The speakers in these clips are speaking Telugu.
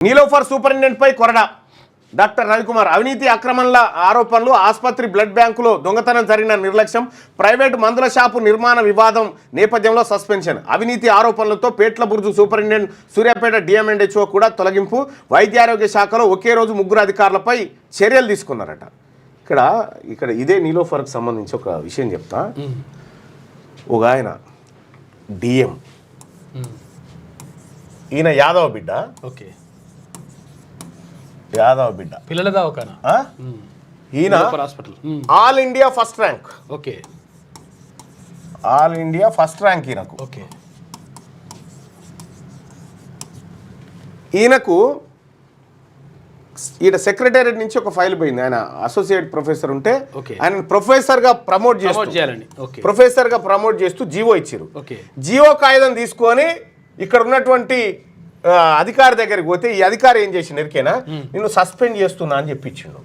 నీలోఫర్ సూపరింటెండెంట్ పై కొరడా డాక్టర్ రవికుమార్ అవినీతి అక్రమాల ఆరోపణలు ఆసుపత్రి బ్లడ్ బ్యాంకులో దొంగతనం జరిగిన నిర్లక్ష్యం ప్రైవేటు మందుల షాపు నిర్మాణ వివాదం నేపథ్యంలో సస్పెన్షన్ అవినీతి ఆరోపణలతో పేట్ల బుర్జు సూపరింటెండెంట్ సూర్యాపేట డిఎంఎండ్హెచ్ఓ కూడా తొలగింపు వైద్యారోగ్య శాఖలో ఒకే రోజు ముగ్గురు అధికారులపై చర్యలు తీసుకున్నారట. ఇక్కడ ఇదే నీలోఫర్కి సంబంధించి ఒక విషయం చెప్తా. ఒక ఆయన డిఎం ఈయన యాదవ బిడ్డ. ఓకే, యాదవ బిడ్డ పిల్లల దవాఖానా. ఈయన hospital all India first rank. Okay, all India first rank ఈయనకు. ఓకే, ఈయనకు ఈయన సెక్రటేరియట్ నుంచి ఒక ఫైల్ పోయింది. ఆయన అసోసియేట్ ప్రొఫెసర్ ఉంటే ఆయన ప్రొఫెసర్గా ప్రమోట్ చేయాలని ప్రొఫెసర్గా ప్రమోట్ చేస్తూ జీవో ఇచ్చారు. జీవో కాగితం తీసుకొని ఇక్కడ ఉన్నటువంటి అధికారి దగ్గరికి పోతే ఈ అధికారి ఏం చేసిండు ఎరికేనా, నిన్ను సస్పెండ్ చేస్తున్నా అని చెప్పించిండు.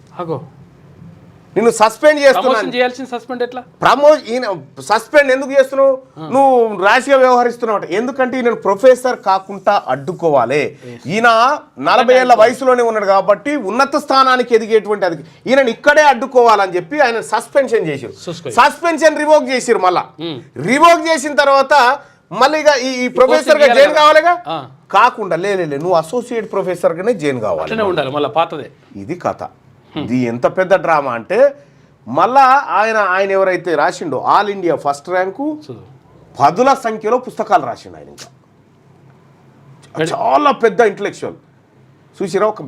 నిన్ను సస్పెండ్ సస్పెండ్ ఎందుకు చేస్తున్నావు, నువ్వు ర్యాష్గా వ్యవహరిస్తున్నావు. ఎందుకంటే ఈయన ప్రొఫెసర్ కాకుండా అడ్డుకోవాలి. ఈయన 40 ఏళ్ల వయసులోనే ఉన్నాడు కాబట్టి ఉన్నత స్థానానికి ఎదిగేటువంటి అది ఈయన ఇక్కడే అడ్డుకోవాలని చెప్పి ఆయన సస్పెన్షన్ చేసిరు. సస్పెన్షన్ రివోక్ చేసిరు. మళ్ళా రివోక్ చేసిన తర్వాత మళ్ళీ ఇక ఈ ప్రొఫెసర్ గా జైన్ కావాలిగా, కాకుండా లేదు నువ్వు అసోసియేట్ ప్రొఫెసర్ గానే జైన్ కావాలి. ఇది కథ. ఇది ఎంత పెద్ద డ్రామా అంటే మళ్ళా ఆయన ఎవరైతే రాసిండో ఆల్ ఇండియా ఫస్ట్ ర్యాంకు 10ల సంఖ్యలో పుస్తకాలు రాసిండు. ఆయన ఇంకా చాలా పెద్ద ఇంటలెక్చువల్. చూసిరా, ఒక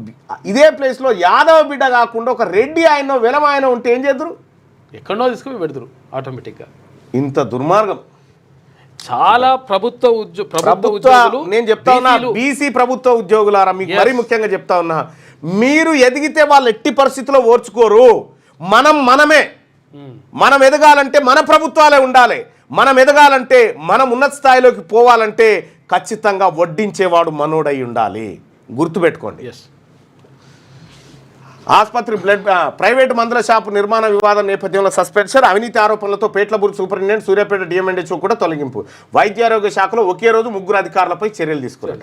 ఇదే ప్లేస్లో యాదవ బిడ్డ కాకుండా ఒక రెడ్డి ఆయన వెలమ ఆయన ఉంటే ఏం చేద్దరు, ఎక్కడో తీసుకుని పెడతారు ఆటోమేటిక్గా. ఇంత దుర్మార్గం. చాలా ప్రభుత్వ నేను చెప్తా ఉన్నా, బీసీ ప్రభుత్వ ఉద్యోగులారా మీకు మరీ ముఖ్యంగా చెప్తా ఉన్నా, మీరు ఎదిగితే వాళ్ళు ఎట్టి పరిస్థితుల్లో ఓర్చుకోరు. మనం ఎదగాలంటే మన ప్రభుత్వాలే ఉండాలి. మనం ఎదగాలంటే మనం ఉన్నత స్థాయిలోకి పోవాలంటే ఖచ్చితంగా వడ్డించేవాడు మనోడై ఉండాలి. గుర్తుపెట్టుకోండి. ఆసుపత్రి ప్రైవేటు మందుల షాపు నిర్మాణ వివాదం నేపథ్యంలో సస్పెన్షన్ అవినీతి ఆరోపణలతో పేట్లబుర్జు సూపరింటెండెంట్ సూర్యాపేట డిఎంఎండ్హెచ్ఓ కూడా తొలగింపు వైద్యారోగ్య శాఖలో ఒకే రోజు ముగ్గురు అధికారులపై చర్యలు తీసుకున్నారు.